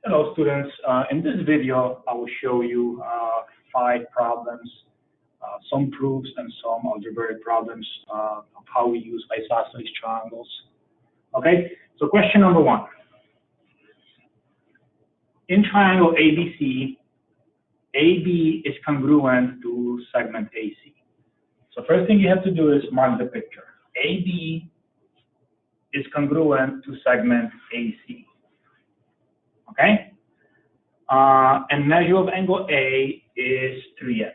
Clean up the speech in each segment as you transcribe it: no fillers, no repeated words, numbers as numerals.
Hello students, in this video I will show you 5 problems, some proofs and some algebraic problems of how we use isosceles triangles. Okay, so question number 1. In triangle ABC, AB is congruent to segment AC. So first thing you have to do is mark the picture. AB is congruent to segment AC. Okay? And measure of angle A is 3x.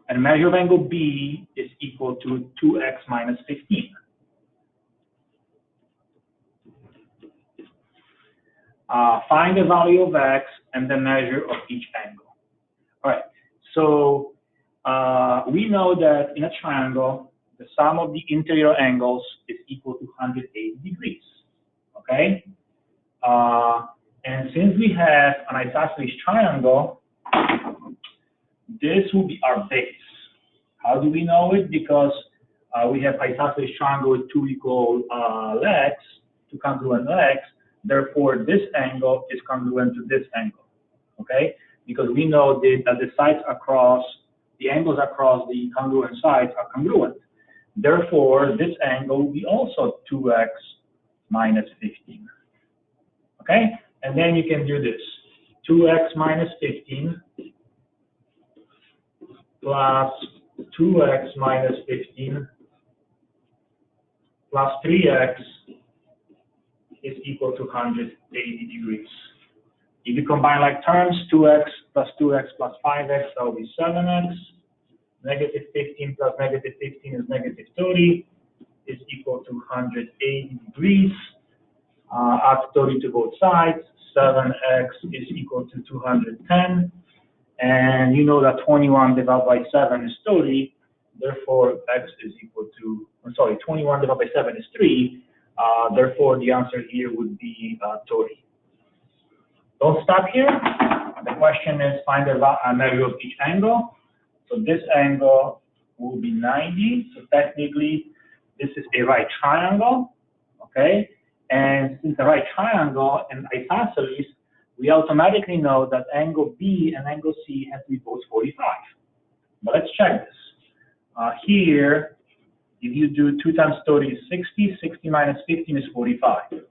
And measure of angle B is equal to 2x minus 15. Find the value of x and the measure of each angle. All right, so we know that in a triangle, the sum of the interior angles is equal to 180 degrees. Okay? And since we have an isosceles triangle, this will be our base. How do we know it? Because we have isosceles triangle with 2 equal legs, 2 congruent legs. Therefore, this angle is congruent to this angle. Okay? Because we know that the sides across, the angles across the congruent sides are congruent. Therefore, this angle will be also 2x minus 15. Okay? And then you can do this. 2x minus 15 plus 2x minus 15 plus 3x is equal to 180 degrees. If you combine like terms, 2x plus 2x plus 5x, that will be 7x. Negative 15 plus negative 15 is negative 30, is equal to 180 degrees. Add 30 to both sides. 7x is equal to 210. And you know that 21 divided by 7 is 30. Therefore, x is equal to, 21 divided by 7 is 3. Therefore, the answer here would be 30. Don't stop here. The question is find the measure of each angle. So this angle will be 90. So technically, this is a right triangle. Okay? And since a right triangle and isosceles, we automatically know that angle B and angle C have to be both 45. But let's check this. Here, if you do 2 times 30 is 60. 60 minus 15 is 45.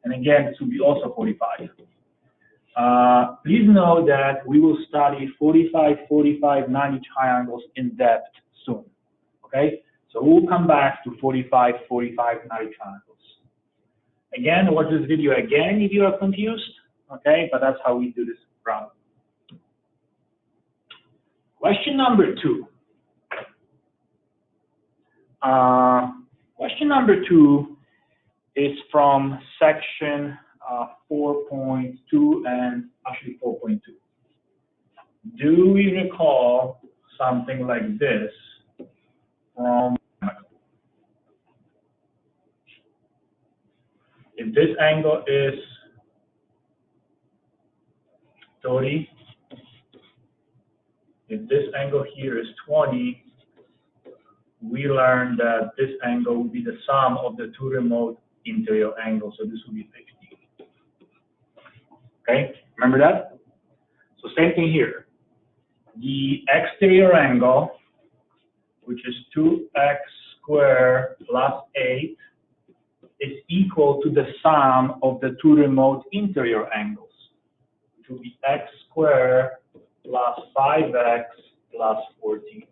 And again, this will be also 45. Please know that we will study 45, 45, 90 triangles in depth soon. Okay? So we'll come back to 45, 45, 90 triangles. Again, watch this video again if you are confused. Okay? But that's how we do this problem. Question number 2. Question number 2 is from section 4.2 and actually 4.2. Do we recall something like this from? If this angle is 30, if this angle here is 20, we learned that this angle will be the sum of the 2 remote interior angles, so this will be 50. Okay, remember that? So same thing here. The exterior angle, which is 2x squared plus 8, is equal to the sum of the 2 remote interior angles, which will be x squared plus 5x plus 14.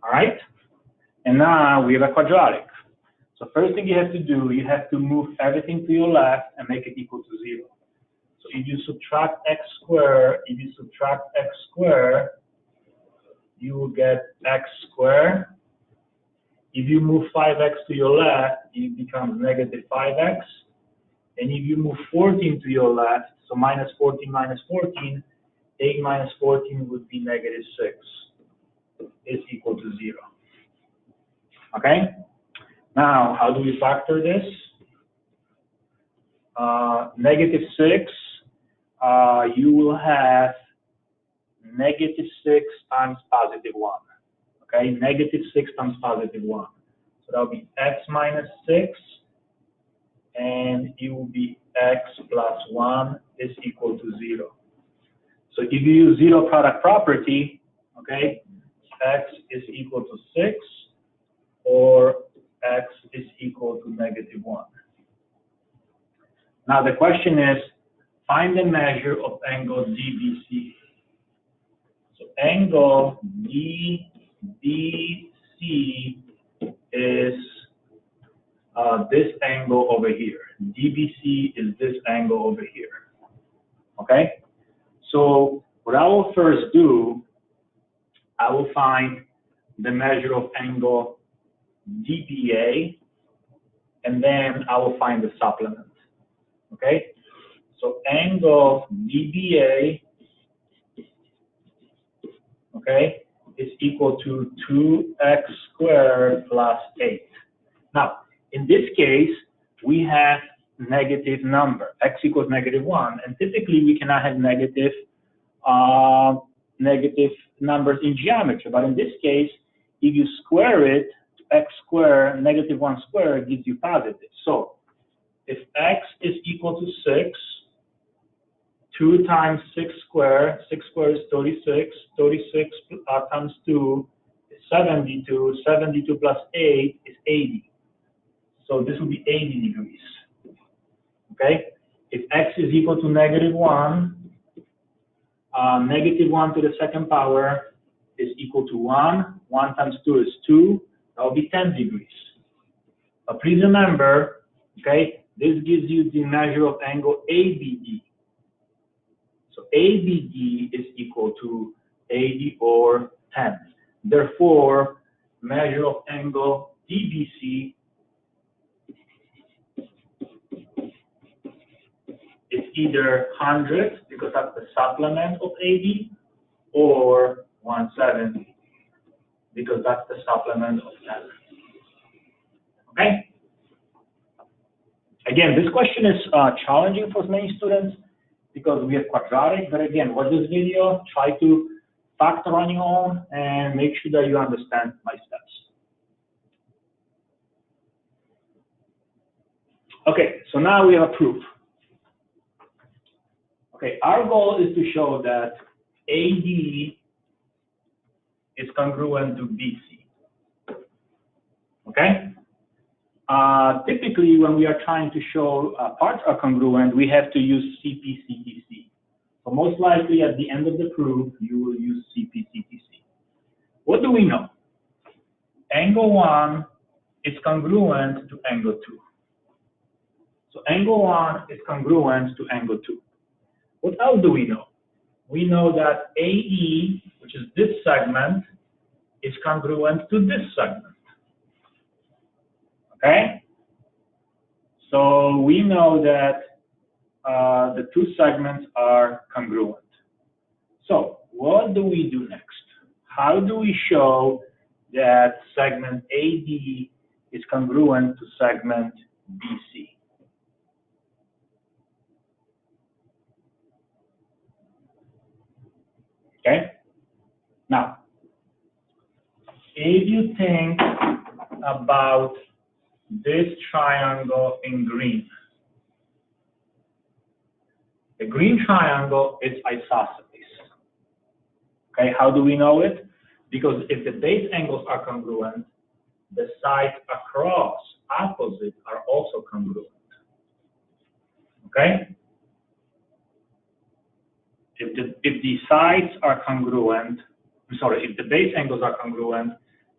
All right? And now we have a quadratic. So first thing you have to do, you have to move everything to your left and make it equal to 0. So if you subtract x squared, you will get x squared. If you move 5x to your left, it becomes negative 5x. And if you move 14 to your left, so minus 14 minus 14, 8 minus 14 would be negative 6. Is equal to 0. Okay? Now, how do we factor this? Negative 6, you will have negative 6 times positive 1. Okay, negative 6 times positive 1. So that will be x minus 6 and it will be x plus 1 is equal to 0. So if you use zero product property, okay, x is equal to 6 or x is equal to -1. Now the question is, find the measure of angle DBC. So angle DBC is this angle over here. DBC is this angle over here. Okay? So what I will first do, I will find the measure of angle DBA, and then I will find the supplement. Okay? So angle DBA, okay, is equal to 2x squared plus 8. Now, in this case, we have negative number, x equals -1, and typically we cannot have negative numbers in geometry, but in this case, if you square it, x squared, -1 squared gives you positive. So if x is equal to 6, 2 times 6 squared, 6 squared is 36, 36 times 2 is 72, 72 plus 8 is 80. So this will be 80 degrees, okay? If x is equal to -1, -1 to the second power is equal to 1. 1 times 2 is 2. That will be 10 degrees. But please remember, okay, this gives you the measure of angle ABD. So ABD is equal to 80 or 10. Therefore, measure of angle DBC is either 100, because that's the supplement of AD, or 170, because that's the supplement of 10. Okay? Again, this question is challenging for many students because we have quadratic, but again, watch this video, try to factor on your own, and make sure that you understand my steps. Okay, so now we have a proof. Okay, our goal is to show that AD is congruent to BC. Okay? Typically, when we are trying to show parts are congruent, we have to use CP/CTC. So most likely, at the end of the proof, you will use CP/CTC. What do we know? Angle 1 is congruent to angle 2. So angle 1 is congruent to angle 2. What else do we know? We know that AE, which is this segment, is congruent to this segment. Okay? So we know that the two segments are congruent. So what do we do next? How do we show that segment AD is congruent to segment BC? Okay? Now, if you think about this triangle in green, the green triangle is isosceles. Okay, how do we know it? Because if the base angles are congruent, the sides across opposite are also congruent. Okay? If the sides are congruent, if the base angles are congruent,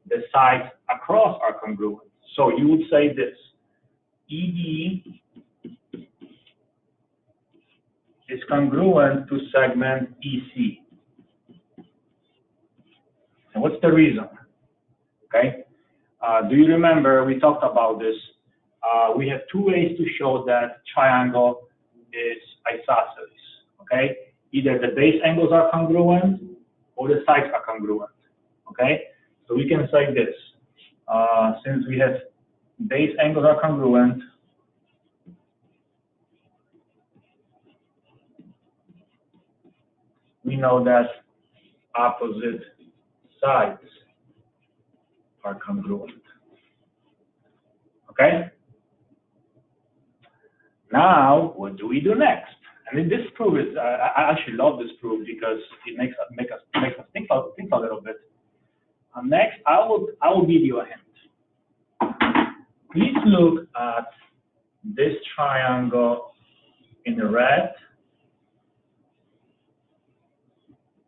the sides across are congruent. So you would say this: ED is congruent to segment EC. And what's the reason? Okay. Do you remember we talked about this? We have two ways to show that triangle is isosceles. Okay. Either the base angles are congruent or the sides are congruent. Okay. So we can say this: since we have base angles are congruent, we know that opposite sides are congruent. Okay? Now, what do we do next? I mean, this proof is, I actually love this proof because it makes us think a little bit. Next, I will give you a hint. Please look at this triangle in the red,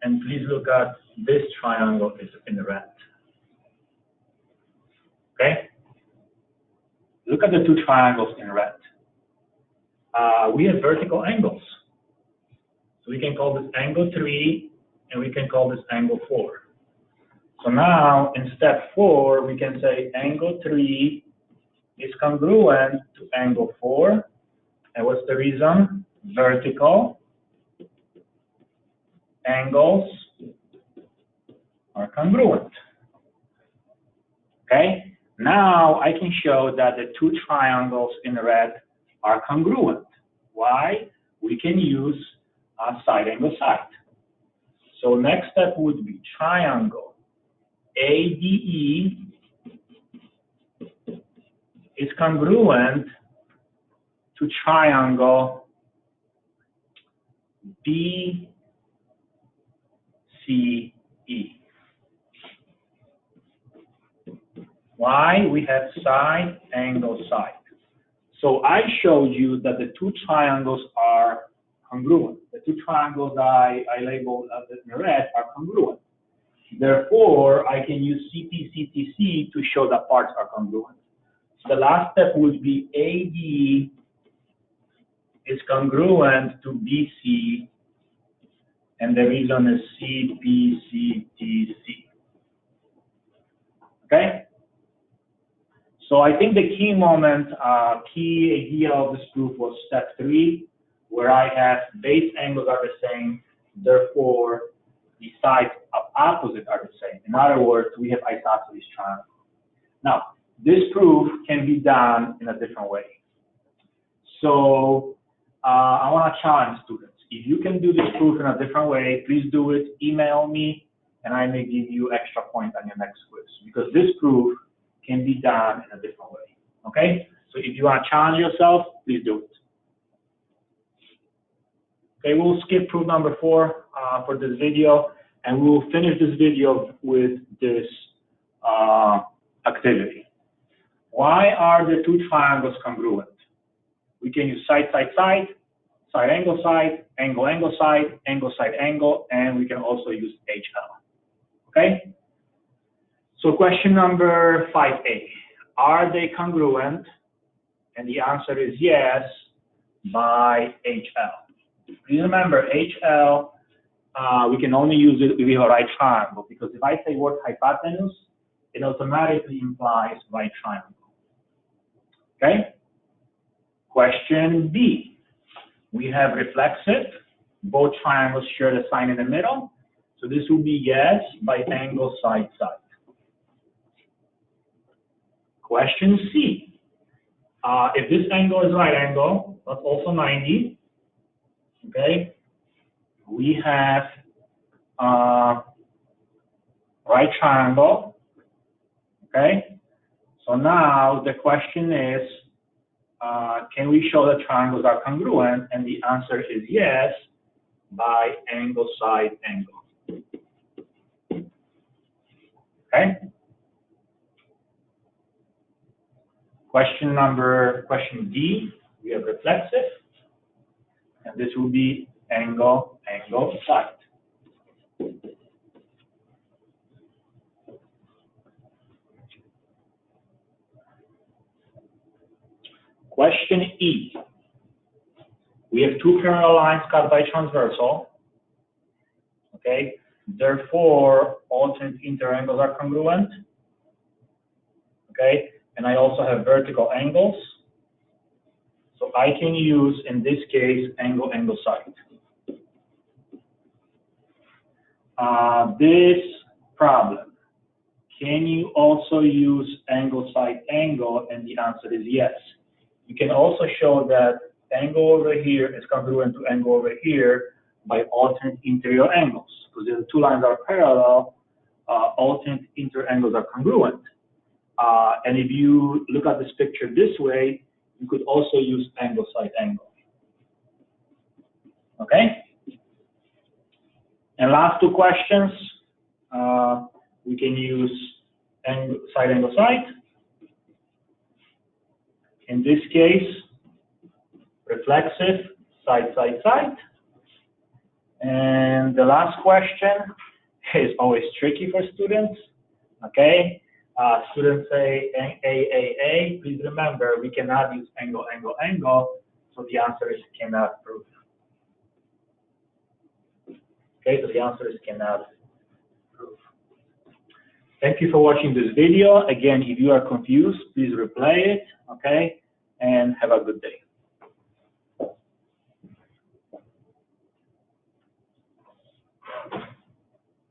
and please look at this triangle in the red. Okay? Look at the two triangles in red. We have vertical angles. So we can call this angle 3, and we can call this angle 4. So now, in step 4, we can say angle 3 is congruent to angle 4. And what's the reason? Vertical angles are congruent. Okay? Now I can show that the two triangles in red are congruent. Why? We can use side angle side. So next step would be triangle ADE is congruent to triangle BCE. Why? We have side angle side. So I showed you that the two triangles are congruent. The two triangles I labeled in red are congruent. Therefore, I can use CP, to show that parts are congruent. So the last step would be AD is congruent to BC, and the reason is CPCTC. Okay? So I think the key moment, key idea of this proof was step 3, where I have base angles are the same, therefore the sides opposite are the same. In other words, we have isosceles triangle. Now, this proof can be done in a different way. So I want to challenge students. If you can do this proof in a different way, please do it. Email me, and I may give you extra points on your next quiz, because this proof can be done in a different way. Okay? So if you want to challenge yourself, please do it. Okay, we'll skip proof number 4 for this video, and we'll finish this video with this activity. Why are the two triangles congruent? We can use side, side, side, side, angle, side, angle, angle, side, angle, side, angle, and we can also use HL. Okay? So question number 5A. Are they congruent? And the answer is yes by HL. Please remember, HL, we can only use it if we have a right triangle, because if I say word hypotenuse, it automatically implies right triangle. Okay? Question B. We have reflexive. Both triangles share the sign in the middle. So this will be yes by angle side, side. Question C. If this angle is right angle, that's also 90. Okay? We have right triangle. Okay? So now the question is, can we show that triangles are congruent? And the answer is yes by angle side angle. Okay? Question D, we have reflexive, and this will be angle, angle, side. Question E, we have two parallel lines cut by transversal. Okay, therefore alternate interangles are congruent. Okay, and I also have vertical angles. So I can use, in this case, angle, angle, side. This problem, can you also use angle, side, angle? And the answer is yes. You can also show that angle over here is congruent to angle over here by alternate interior angles. Because if the two lines are parallel, alternate interior angles are congruent. And if you look at this picture this way, you could also use angle side angle. Okay? And last two questions, we can use side angle side. In this case, reflexive, side, side, side. And the last question is always tricky for students, okay? Students say A. Please remember, we cannot use angle, angle, angle, so the answer is cannot prove. Okay, so the answer is cannot prove. Thank you for watching this video. Again, if you are confused, please replay it, okay? And have a good day.